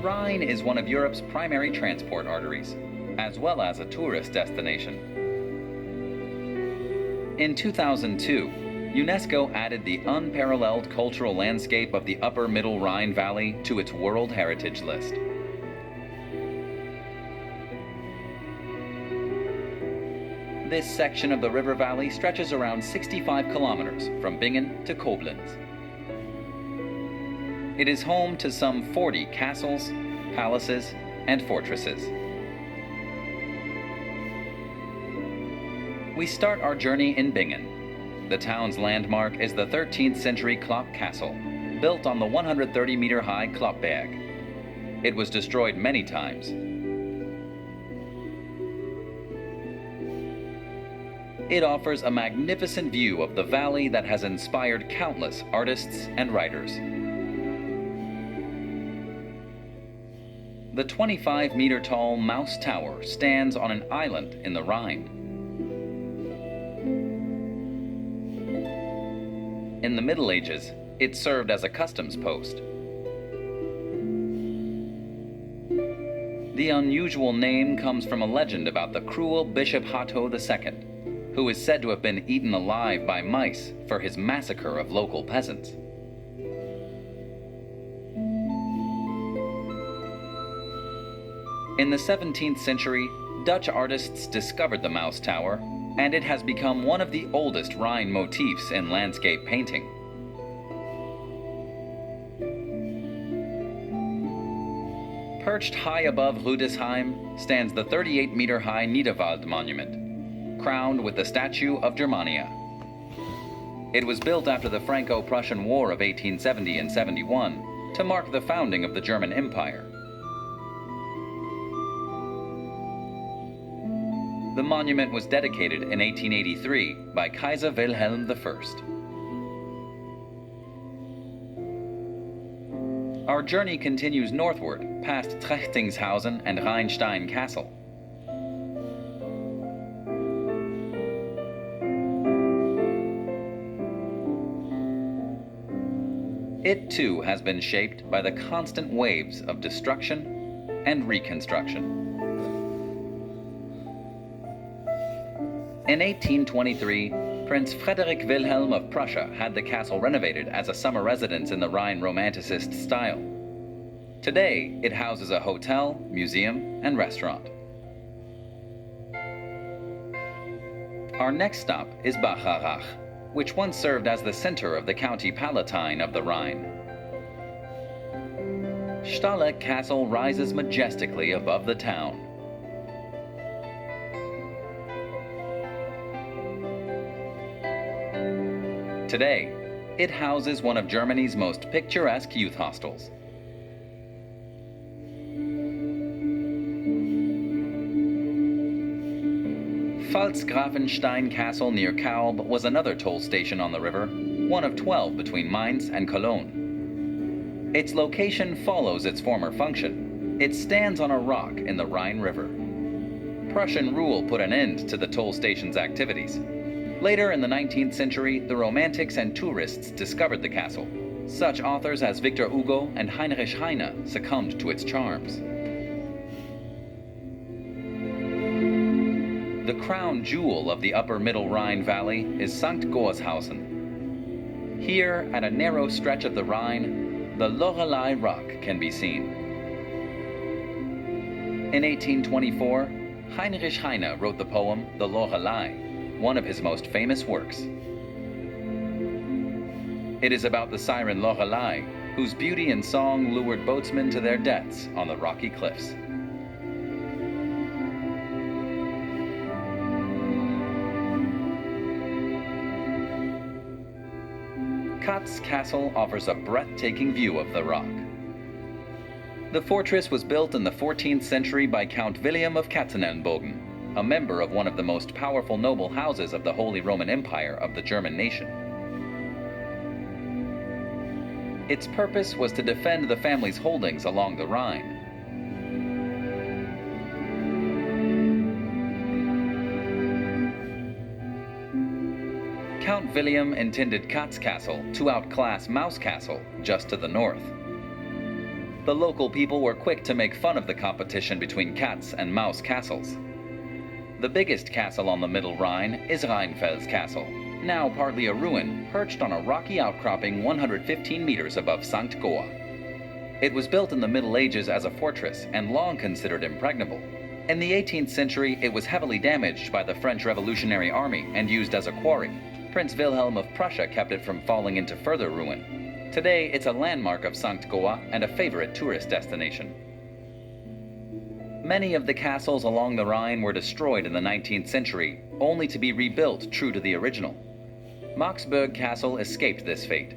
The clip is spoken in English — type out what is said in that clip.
Rhine is one of Europe's primary transport arteries, as well as a tourist destination. In 2002, UNESCO added the unparalleled cultural landscape of the Upper Middle Rhine Valley to its World Heritage List. This section of the river valley stretches around 65 kilometers from Bingen to Koblenz. It is home to some 40 castles, palaces, and fortresses. We start our journey in Bingen. The town's landmark is the 13th century Klopp Castle, built on the 130-meter-high Kloppberg. It was destroyed many times. It offers a magnificent view of the valley that has inspired countless artists and writers. The 25-meter-tall Maus Tower stands on an island in the Rhine. In the Middle Ages, it served as a customs post. The unusual name comes from a legend about the cruel Bishop Hatto II, who is said to have been eaten alive by mice for his massacre of local peasants. In the 17th century, Dutch artists discovered the Maus Tower, and it has become one of the oldest Rhine motifs in landscape painting. Perched high above Rüdesheim stands the 38-meter-high Niederwald Monument, crowned with the statue of Germania. It was built after the Franco-Prussian War of 1870 and 71 to mark the founding of the German Empire. The monument was dedicated in 1883 by Kaiser Wilhelm I. Our journey continues northward past Trechtingshausen and Rheinstein Castle. It too has been shaped by the constant waves of destruction and reconstruction. In 1823, Prince Frederick Wilhelm of Prussia had the castle renovated as a summer residence in the Rhine Romanticist style. Today, it houses a hotel, museum, and restaurant. Our next stop is Bacharach, which once served as the center of the County Palatine of the Rhine. Stahleck Castle rises majestically above the town. Today, it houses one of Germany's most picturesque youth hostels. Pfalzgrafenstein Castle near Kalb was another toll station on the river, one of 12 between Mainz and Cologne. Its location follows its former function. It stands on a rock in the Rhine River. Prussian rule put an end to the toll station's activities. Later in the 19th century, the Romantics and tourists discovered the castle. Such authors as Victor Hugo and Heinrich Heine succumbed to its charms. The crown jewel of the Upper Middle Rhine Valley is St. Gorshausen. Here, at a narrow stretch of the Rhine, the Lorelei Rock can be seen. In 1824, Heinrich Heine wrote the poem The Lorelei, one of his most famous works. It is about the siren Lorelei, whose beauty and song lured boatsmen to their deaths on the rocky cliffs. Katz Castle offers a breathtaking view of the rock. The fortress was built in the 14th century by Count William of Katzenelnbogen, a member of one of the most powerful noble houses of the Holy Roman Empire of the German nation. Its purpose was to defend the family's holdings along the Rhine. Count William intended Katz Castle to outclass Maus Castle just to the north. The local people were quick to make fun of the competition between cats and mouse castles. The biggest castle on the Middle Rhine is Rheinfels Castle, now partly a ruin, perched on a rocky outcropping 115 meters above St. Goa. It was built in the Middle Ages as a fortress and long considered impregnable. In the 18th century, it was heavily damaged by the French Revolutionary Army and used as a quarry. Prince Wilhelm of Prussia kept it from falling into further ruin. Today, it's a landmark of St. Goa and a favorite tourist destination. Many of the castles along the Rhine were destroyed in the 19th century, only to be rebuilt true to the original. Maxburg Castle escaped this fate.